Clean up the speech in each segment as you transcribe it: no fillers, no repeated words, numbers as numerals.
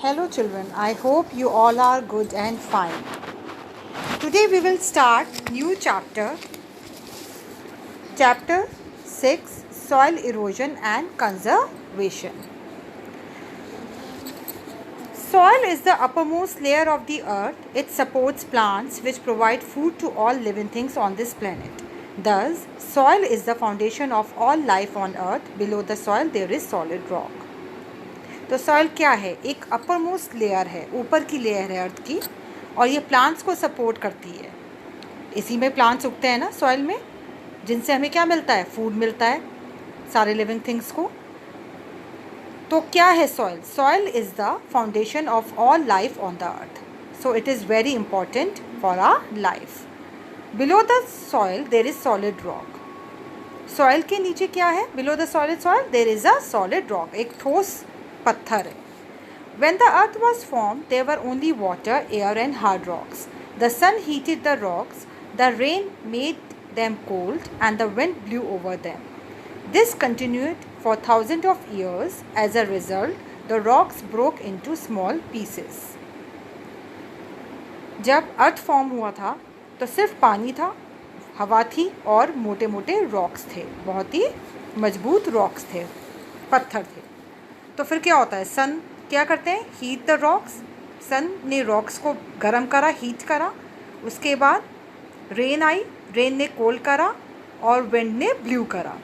Hello children, I hope you all are good and fine. Today we will start new chapter 6, Soil Erosion and Conservation. Soil is the uppermost layer of the earth. It supports plants which provide food to all living things on this planet. Thus, soil is the foundation of all life on earth. Below the soil there is solid rock. तो soil क्या है? एक upper most layer है, ऊपर की layer है अर्थ की, और ये प्लांट्स को सपोर्ट करती है. इसी में प्लांट्स उगते हैं ना सॉइल में, जिनसे हमें क्या मिलता है? फूड मिलता है सारे लिविंग थिंग्स को. तो क्या है soil? Soil is the foundation of all life on the earth. So it is very important for our life. Below the soil there is solid rock. Soil के नीचे क्या है? Below the solid soil there is a solid rock, एक ठोस पत्थर है. When the earth was formed, there were only water, air and hard rocks. The sun heated the rocks, the rain made them cold, and the wind blew over them. This continued for thousands of years. As a result, the rocks broke into small pieces. जब अर्थ form हुआ था तो सिर्फ पानी था, हवा थी और मोटे मोटे रॉक्स थे, बहुत ही मजबूत रॉक्स थे, पत्थर थे. तो फिर क्या होता है? सन क्या करते हैं? Heat the rocks. सन ने रॉक्स को गर्म करा, हीट करा. उसके बाद रेन आई, रेन ने कोल्ड करा और विंड ने ब्लू करा.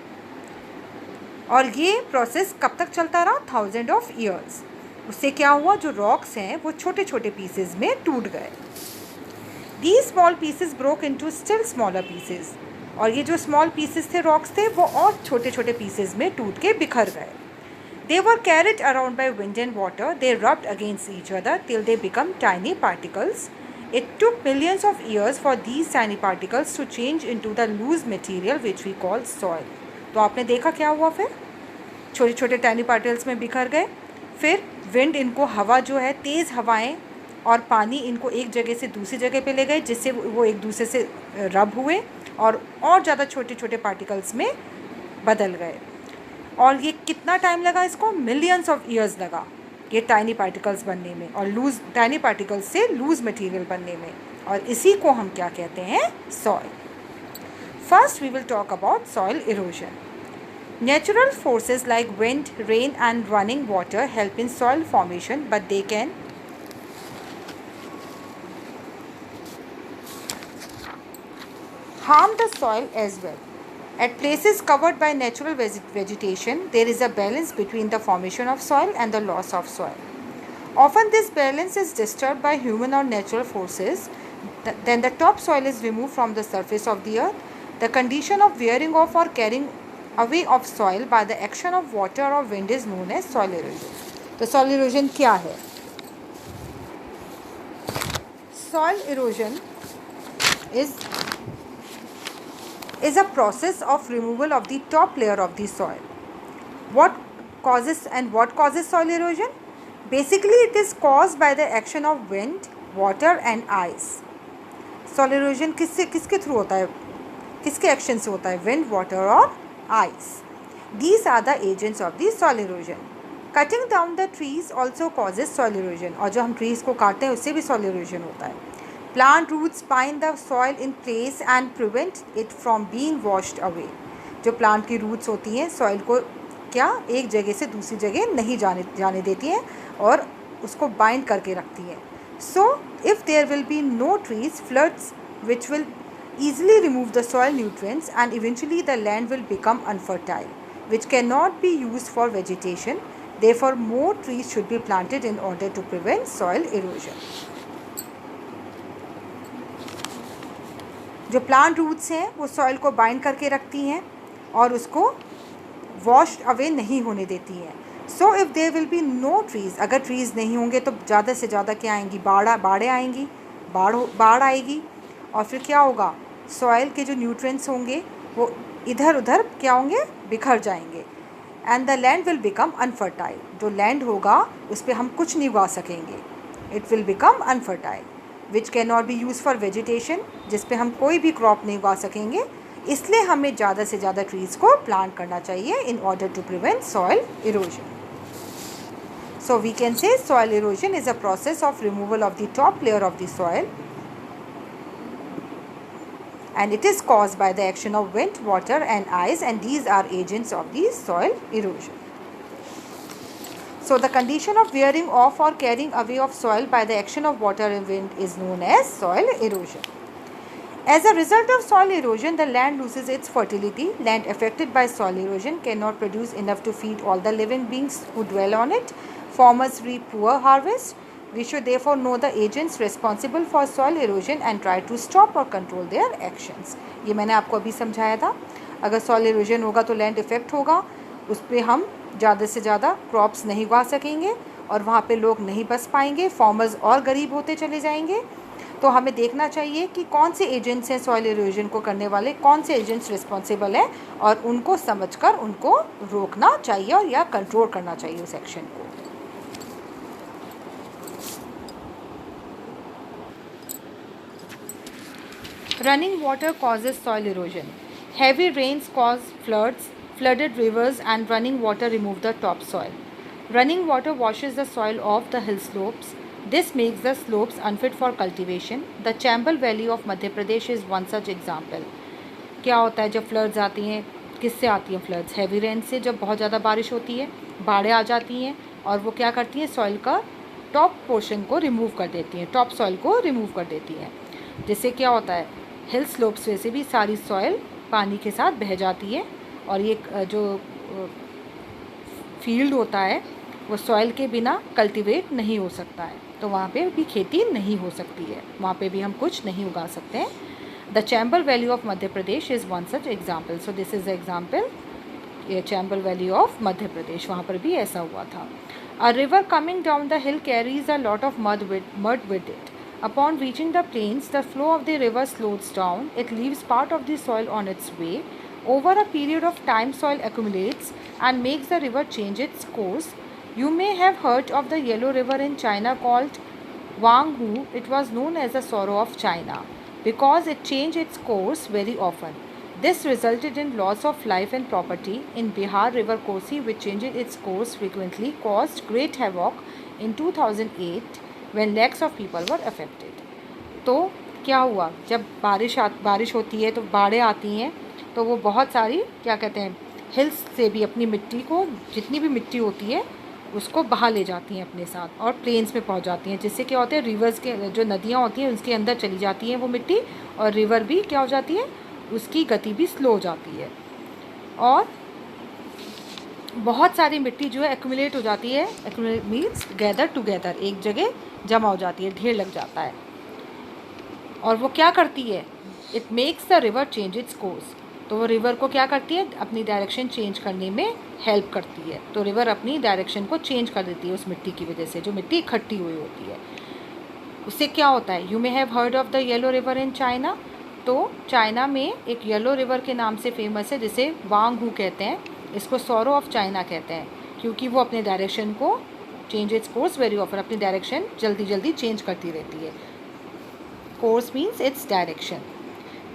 और ये प्रोसेस कब तक चलता रहा? Thousand of years. उससे क्या हुआ? जो रॉक्स हैं वो छोटे छोटे पीसेस में टूट गए. These small pieces broke into still smaller pieces. और ये जो स्मॉल पीसेस थे, रॉक्स थे, वो और छोटे छोटे पीसेस में टूट के बिखर गए. They were carried around by wind and water. They rubbed against each other till they become tiny particles. It took millions of years for these tiny particles to change into the loose material which we call soil. तो आपने देखा क्या हुआ फिर? छोटे छोटे tiny particles में बिखर गए. फिर विंड इनको, हवा जो है, तेज़ हवाएं और पानी इनको एक जगह से दूसरी जगह पे ले गए, जिससे वो एक दूसरे से रब हुए और ज़्यादा छोटे छोटे पार्टिकल्स में बदल गए. और ये कितना टाइम लगा? इसको मिलियंस ऑफ ईयर्स लगा ये टाइनी पार्टिकल्स बनने में और लूज टाइनी पार्टिकल्स से लूज मटेरियल बनने में. और इसी को हम क्या कहते हैं? Soil. First we will talk about soil erosion. Natural forces like wind, rain and running water help in soil formation, but they can harm the soil as well. At places covered by natural vegetation, there is a balance between the formation of soil and the loss of soil. Often this balance is disturbed by human or natural forces. Then the topsoil is removed from the surface of the earth. The condition of wearing off or carrying away of soil by the action of water or wind is known as soil erosion. तो soil erosion क्या है? Soil erosion is a process of removal of the top layer of the soil. What causes soil erosion? Basically it is caused by the action of wind, water and ice. Soil erosion किसके through होता है? किसके action से होता है? wind, water और ice. These are the agents of the soil erosion. Cutting down the trees also causes soil erosion. और जो हम trees को काटते हैं उससे भी soil erosion होता है. Plant roots bind the soil in place and prevent it from being washed away. जो प्लांट की रूट्स होती हैं सॉइल को क्या एक जगह से दूसरी जगह नहीं जाने देती हैं और उसको बाइंड करके रखती हैं. So if there will be no trees, floods which will easily remove the soil nutrients and eventually the land will become unfertile, which cannot be used for vegetation. Therefore more trees should be planted in order to prevent soil erosion. जो plant roots हैं वो soil को bind करके रखती हैं और उसको wash away नहीं होने देती हैं. So if there will be no trees, अगर ट्रीज़ नहीं होंगे तो ज़्यादा से ज़्यादा क्या आएंगी? बाढ़ें आएंगी, बाढ़ आएगी. और फिर क्या होगा? सॉइल के जो न्यूट्रिएंट्स होंगे वो इधर उधर क्या होंगे? बिखर जाएंगे. And the land will become unfertile. जो लैंड होगा उस पर हम कुछ नहीं उगा सकेंगे. It will become unfertile which can not be use for vegetation, जिस पे हम कोई भी क्रॉप नहीं उगा सकेंगे. इसलिए हमें ज़्यादा से ज़्यादा ट्रीज़ को प्लांट करना चाहिए in order to prevent soil erosion. So we can say soil erosion is a process of removal of the top layer of the soil, and it is caused by the action of wind, water and ice, and these are agents of the soil erosion. So the condition of wearing off or carrying away of soil by the action of water and wind is known as soil erosion. As a result of soil erosion, the land loses its fertility. Land affected by soil erosion cannot produce enough to feed all the living beings who dwell on it. Farmers reap poor harvest. We should therefore know the agents responsible for soil erosion and try to stop or control their actions. ये मैंने आपको अभी समझाया था. अगर soil erosion होगा तो land effect होगा, उस पर हम ज़्यादा से ज़्यादा क्रॉप्स नहीं उगा सकेंगे और वहाँ पे लोग नहीं बस पाएंगे, फार्मर्स और गरीब होते चले जाएंगे. तो हमें देखना चाहिए कि कौन से एजेंट्स हैं सॉइल इरोजन को करने वाले, कौन से एजेंट्स रिस्पॉन्सिबल हैं, और उनको समझकर उनको रोकना चाहिए और या कंट्रोल करना चाहिए उस एक्शन को. Running water causes soil erosion. Heavy rains cause floods. Flooded rivers and running water remove the topsoil. Running water washes the soil off the hill slopes. This makes the slopes unfit for cultivation. The Chambal Valley of Madhya Pradesh is one such example. क्या होता है जब floods आती हैं, किससे आती हैं floods? Heavy rain से. जब बहुत ज़्यादा बारिश होती है, बाढ़ें आ जाती हैं और वो क्या करती हैं, सॉइल का टॉप पोर्शन को रिमूव कर देती हैं, टॉप सॉइल को रिमूव कर देती हैं. जिससे क्या होता है, हिल स्लोप्स से भी सारी सॉइल पानी के साथ बह जाती है और ये जो फील्ड होता है वो सॉइल के बिना कल्टीवेट नहीं हो सकता है. तो वहाँ पे भी खेती नहीं हो सकती है, वहाँ पे भी हम कुछ नहीं उगा सकते हैं. The chamber valley of Madhya Pradesh is one such example. So this is example, ये chamber valley of Madhya Pradesh, वहाँ पर भी ऐसा हुआ था. A river coming down the hill carries a lot of mud with it. Upon reaching the plains, the flow of the river slows down. It leaves part of the soil on its way. Over a period of time, soil accumulates and makes the river change its course. You may have heard of the yellow river in China called Wanghu. It was known as the sorrow of China because it changed its course very often. This resulted in loss of life and property. In Bihar, river Kosi, which changed its course frequently, caused great havoc in 2008 when lakhs of people were affected. तो क्या हुआ, जब बारिश होती है तो बाढ़ें आती हैं, तो वो बहुत सारी क्या कहते हैं, हिल्स से भी अपनी मिट्टी को, जितनी भी मिट्टी होती है उसको बहा ले जाती हैं अपने साथ और प्लेन्स में पहुंच जाती हैं. जिससे क्या होता है, रिवर्स के जो नदियां होती हैं उसके अंदर चली जाती हैं वो मिट्टी, और रिवर भी क्या हो जाती है, उसकी गति भी स्लो हो जाती है और बहुत सारी मिट्टी जो है एक्यूमुलेट हो जाती है. एक्यूमुलेट मीन्स गैदर टुगेदर, एक जगह जमा हो जाती है, ढेर लग जाता है. और वो क्या करती है, it makes the river change its course. तो वो रिवर को क्या करती है, अपनी डायरेक्शन चेंज करने में हेल्प करती है. तो रिवर अपनी डायरेक्शन को चेंज कर देती है उस मिट्टी की वजह से, जो मिट्टी इकट्ठी हुई होती है. उससे क्या होता है, you may have heard of the yellow river in China. तो चाइना में एक येलो रिवर के नाम से फेमस है जिसे वांगहू कहते हैं. इसको सॉरो ऑफ चाइना कहते हैं क्योंकि वो अपने डायरेक्शन को change its course very often, अपनी डायरेक्शन जल्दी जल्दी चेंज करती रहती है. Course means its direction.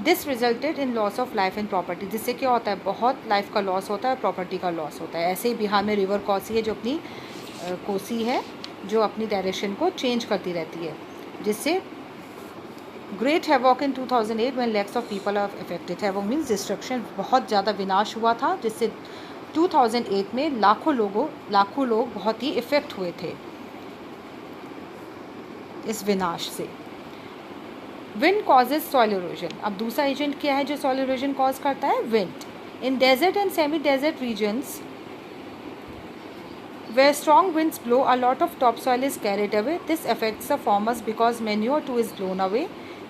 This resulted in loss of life and property. जिससे क्या होता है, बहुत लाइफ का लॉस होता है, प्रॉपर्टी का लॉस होता है. ऐसे ही बिहार में रिवर कोसी है, जो अपनी कोसी है, जो अपनी डायरेक्शन को चेंज करती रहती है. जिससे great havoc in 2008 when lakhs of people are affected. Havoc means destruction, बहुत ज़्यादा विनाश हुआ था जिससे 2008 में लाखों लोग बहुत ही इफ़ेक्ट हुए थे इस विनाश से. Wind causes soil erosion. अब दूसरा एजेंट क्या है जो सॉइल इरोजन कॉज करता है, wind. In desert and semi desert regions where strong winds blow, a lot of topsoil is carried away. This affects the farmers because manure too is blown away.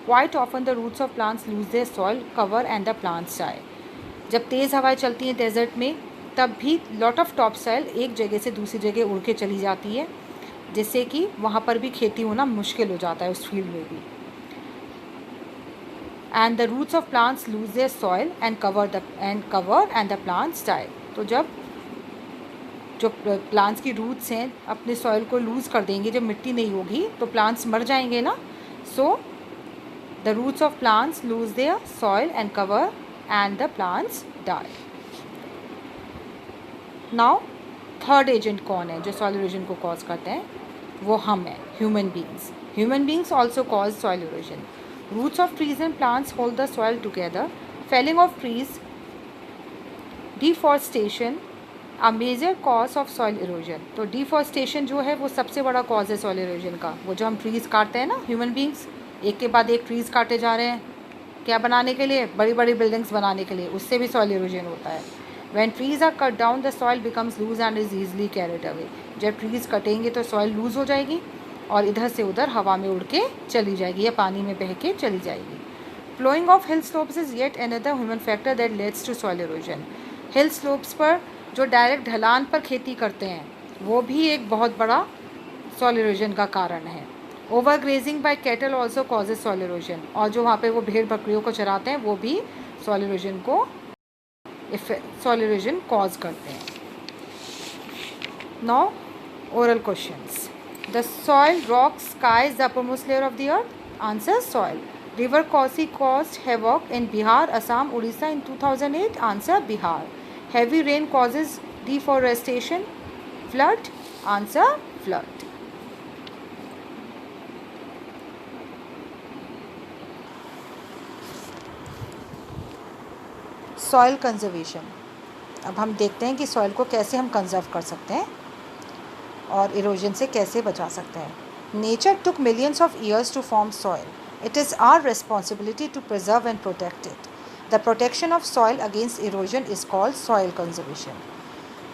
Quite often the roots of plants lose their soil cover and the plants die. जब तेज़ हवाएं चलती हैं desert में, तब भी lot of topsoil एक जगह से दूसरी जगह उड़ के चली जाती है, जिससे कि वहाँ पर भी खेती होना मुश्किल हो जाता है उस फील्ड में भी. And the roots of plants lose their soil and cover and the plants die. तो जब जो प्लांट्स की रूट्स हैं अपने सॉइल को लूज़ कर देंगे, जब मिट्टी नहीं होगी तो प्लांट्स मर जाएंगे ना. So the roots of plants lose their soil and cover and the plants die. Now third agent कौन है जो सॉइल इरोजन को कॉज करते हैं? वो हम हैं, human beings. Human beings also cause soil erosion. Roots of trees and plants hold the soil together. Felling of trees, deforestation a major cause of soil erosion. तो डिफॉरेस्टेशन जो है वो सबसे बड़ा कॉज है सॉइल इरोजन का. वो जो हम ट्रीज़ काटते हैं ना, ह्यूमन बींग्स एक के बाद एक ट्रीज़ काटे जा रहे हैं, क्या बनाने के लिए? बड़ी बड़ी बिल्डिंग्स बनाने के लिए. उससे भी सॉइल इरोजन होता है. When trees are cut down the soil becomes loose and is easily carried away. जब ट्रीज़ कटेंगे तो सॉइल लूज़ हो जाएगी और इधर से उधर हवा में उड़ के चली जाएगी या पानी में बह के चली जाएगी. Flowing of hill slopes is yet another human factor that leads to soil erosion. Hill slopes पर जो डायरेक्ट ढलान पर खेती करते हैं वो भी एक बहुत बड़ा सॉइल इरोजन का कारण है. Overgrazing by cattle also causes soil erosion. और जो वहाँ पे वो भेड़ बकरियों को चराते हैं वो भी सॉइल इरोजन कॉज करते हैं. Now oral questions. The soil rock sky is the uppermost layer of the earth. Answer soil. River Kosi caused havoc in Bihar, Assam, Odisha in 2008. Answer Bihar. Heavy rain causes deforestation. Flood. Answer flood. Soil conservation. अब हम देखते हैं कि soil को कैसे हम conserve कर सकते हैं और इरोजन से कैसे बचा सकते हैं. Nature took millions of years to form soil. It is our responsibility to preserve and protect it. The protection of soil against erosion is called soil conservation.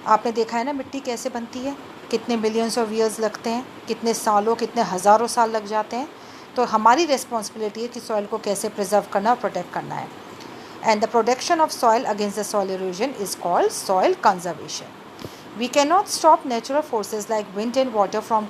आपने देखा है ना मिट्टी कैसे बनती है, कितने मिलियंस ऑफ ईयर्स लगते हैं, कितने सालों, कितने हज़ारों साल लग जाते हैं. तो हमारी रिस्पॉन्सिबिलिटी है कि सॉइल को कैसे प्रिजर्व करना और प्रोटेक्ट करना है. And the protection of soil against the soil erosion is called soil conservation. We cannot stop natural forces like wind and water from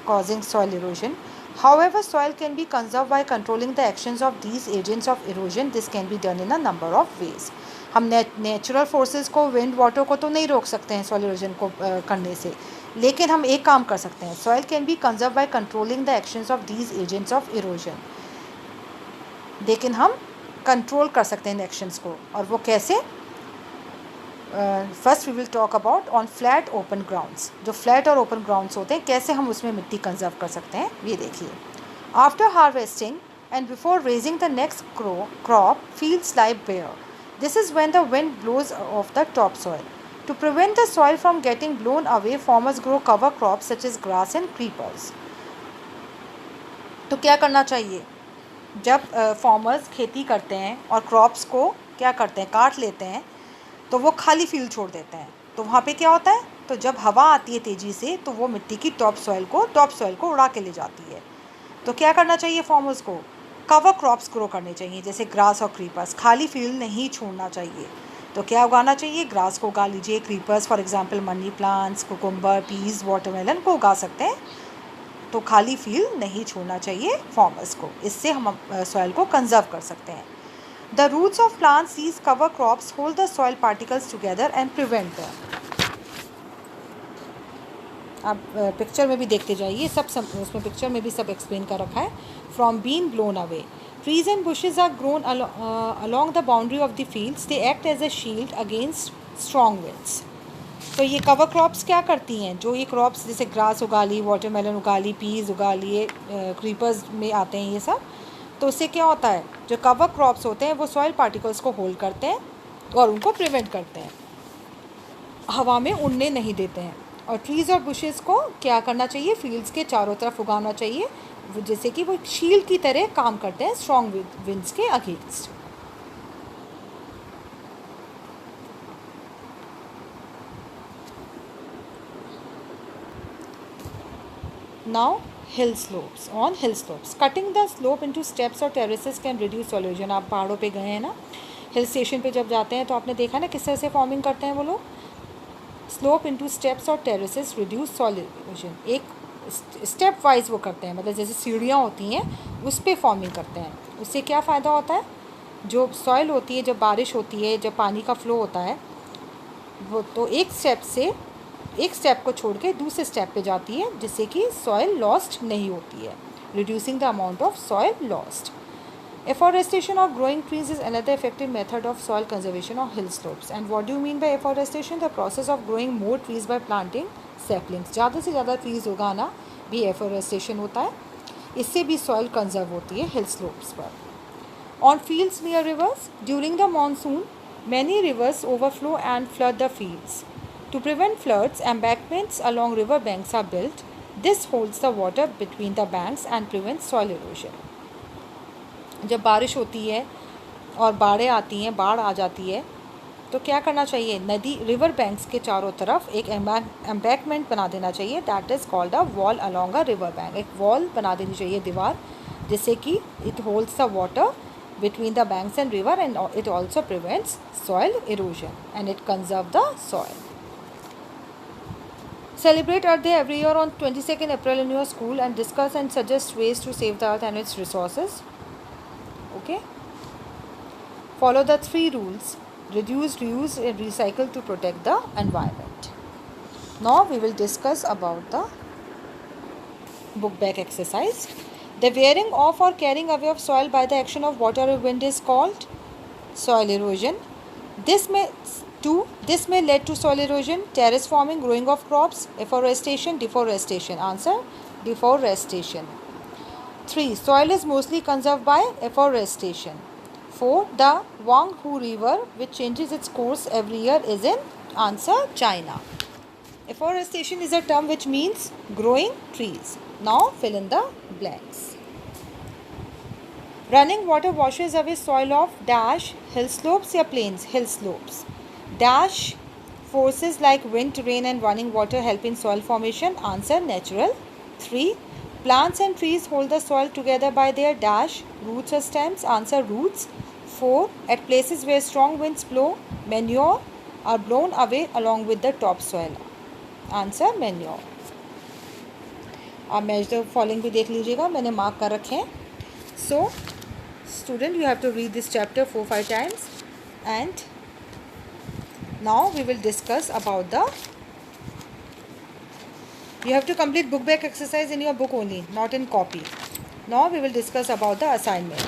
causing soil erosion. However, soil can be conserved by controlling the actions of these agents of erosion. This can be done in a number of ways. हम natural forces को, wind water को तो नहीं रोक सकते हैं soil erosion को करने से, लेकिन हम एक काम कर सकते हैं. Soil can be conserve by controlling the actions of these agents of erosion. लेकिन हम कंट्रोल कर सकते हैं इन एक्शंस को. और वो कैसे? First we will talk about on flat open grounds. जो फ्लैट और ओपन ग्राउंड्स होते हैं कैसे हम उसमें मिट्टी कंजर्व कर सकते हैं, ये देखिए. After harvesting and before raising the next crop fields lie bare. This is when the wind blows off the top soil. To prevent the soil from getting blown away, farmers grow cover crops such as grass and creepers. तो क्या करना चाहिए? जब farmers खेती करते हैं और crops को क्या करते हैं, काट लेते हैं, तो वो खाली फील्ड छोड़ देते हैं. तो वहाँ पे क्या होता है? तो जब हवा आती है तेज़ी से तो वो मिट्टी की टॉप सॉइल को उड़ा के ले जाती है. तो क्या करना चाहिए फार्मर्स को? कवर क्रॉप्स ग्रो करने चाहिए जैसे ग्रास और क्रीपर्स. खाली फील्ड नहीं छोड़ना चाहिए. तो क्या उगाना चाहिए? ग्रास को उगा लीजिए, creepers for example money plants, cucumber, peas, watermelon को उगा सकते हैं. तो खाली फील्ड नहीं छोड़ना चाहिए फार्मर्स को. इससे हम सॉइल को कंजर्व कर सकते हैं. The roots of plants seize cover crops hold the soil particles together and prevent them. आप पिक्चर में भी देखते जाइए, सब उसमें पिक्चर में भी सब एक्सप्लेन कर रखा है. From being blown away, trees and bushes are grown along the boundary of the fields. They act as a shield against strong winds. तो ये कवर क्रॉप्स क्या करती हैं? जो ये क्रॉप्स जैसे ग्रास उगा ली, वाटरमेलन उगा ली, पीस उगा लिए, क्रीपर्स में आते हैं ये सब. तो उससे क्या होता है? जो कवर क्रॉप्स होते हैं वो सॉइल पार्टिकल्स को होल्ड करते हैं और उनको प्रिवेंट करते हैं, हवा में उड़ने नहीं देते हैं. और ट्रीज़ और बुशेस को क्या करना चाहिए? फील्ड्स के चारों तरफ उगाना चाहिए, जैसे कि वो शील्ड की तरह काम करते हैं स्ट्रॉन्ग विंड्स के against. Now hill slopes. On hill slopes, cutting the slope into steps or terraces can reduce soil erosion. आप पहाड़ों पे गए हैं ना, हिल स्टेशन पे जब जाते हैं तो आपने देखा ना किस तरह से फॉर्मिंग करते हैं वो लोग. स्लोप इनटू स्टेप्स और टेरेसेस रिड्यूस सॉइल इरोजन. एक स्टेप वाइज वो करते हैं, मतलब जैसे सीढ़ियाँ होती हैं उस पर फॉर्मिंग करते हैं. उससे क्या फ़ायदा होता है? जो सॉइल होती है, जब बारिश होती है, जब पानी का फ्लो होता है, वो तो एक स्टेप को छोड़ के दूसरे स्टेप पे जाती है, जिससे कि सॉइल लॉस्ट नहीं होती है, reducing the amount of soil lost. Afforestation of growing trees is another effective method of soil conservation on hill slopes. And what do you mean by afforestation? The process of growing more trees by planting saplings. ज़्यादा से ज़्यादा trees उगाना भी afforestation होता है. इससे भी soil conserve होती है hill slopes पर. On fields near rivers, during the monsoon, many rivers overflow and flood the fields. To prevent floods, embankments along river banks are built. This holds the water between the banks and prevents soil erosion. जब बारिश होती है और बाढ़ें आती हैं, बाढ़ आ जाती है, तो क्या करना चाहिए? नदी रिवर बैंक्स के चारों तरफ एक एम्बैंकमेंट बना देना चाहिए. That is called a wall along a river bank. एक वॉल बना देनी चाहिए, दीवार, जिससे कि it holds the water between the banks and river, and it also prevents soil erosion and it conserves the soil. Celebrate Earth Day every year on 22nd April in your school and discuss and suggest ways to save the earth and its resources. Okay? Follow the 3 rules: reduce, reuse and recycle to protect the environment. Now we will discuss about the book bag exercise. The wearing off or carrying away of soil by the action of water or wind is called soil erosion. This may lead to soil erosion, terrace forming, growing of crops, afforestation, deforestation. Answer: deforestation. 3. Soil is mostly conserved by afforestation. 4. The Huanghe River, which changes its course every year, is in answer China. Afforestation is a term which means growing trees. Now fill in the blanks. Running water washes away soil of dash hill slopes या plains. Hill slopes. Dash forces like wind, rain and running water help in soil formation. Answer natural. 3. Plants and trees hold the soil together by their dash roots or stems. Answer roots. 4. At places where strong winds blow, manure are blown away along with the topsoil. Answer manure. आप match the following भी देख लीजिएगा, मैंने mark कर रखे हैं. So student, you have to read this chapter 4-5 times and now we will discuss about the you have to complete book back exercise in your book only, not in copy. Now we will discuss about the assignment.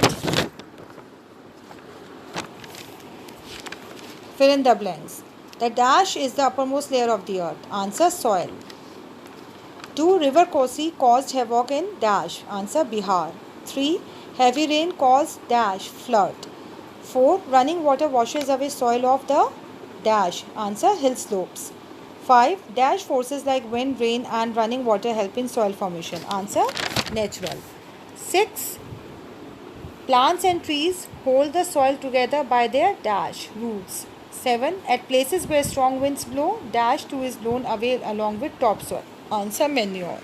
Fill in the blanks. The dash is the uppermost layer of the earth. Answer soil. 2. River Kosi caused havoc in dash. Answer Bihar. 3. Heavy rain caused dash flood. 4. Running water washes away soil of the dash. Answer hill slopes. 5. Dash forces like wind, rain and running water help in soil formation. Answer natural. 6. Plants and trees hold the soil together by their dash roots. 7. At places where strong winds blow, dash 2 is blown away along with topsoil. Answer manure.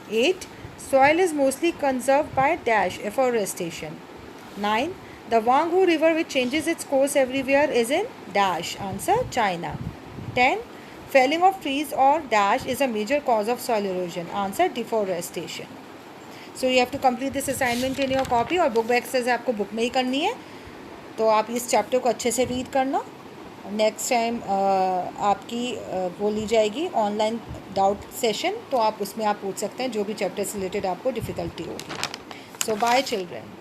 8. Soil is mostly conserved by dash afforestation. 9. The Huanghe River, which changes its course everywhere, is in dash. Answer China. 10. Felling of trees or dash is a major cause of soil erosion. Answer deforestation. So you have to complete this assignment in your copy और book exercise आपको book में ही करनी है. तो आप इस chapter को अच्छे से रीड करना. नेक्स्ट टाइम आपकी वो ली जाएगी ऑनलाइन डाउट सेशन, तो आप उसमें आप पूछ सकते हैं जो भी चैप्टर से रिलेटेड आपको डिफ़िकल्टी होगी. सो बाय चिल्ड्रन.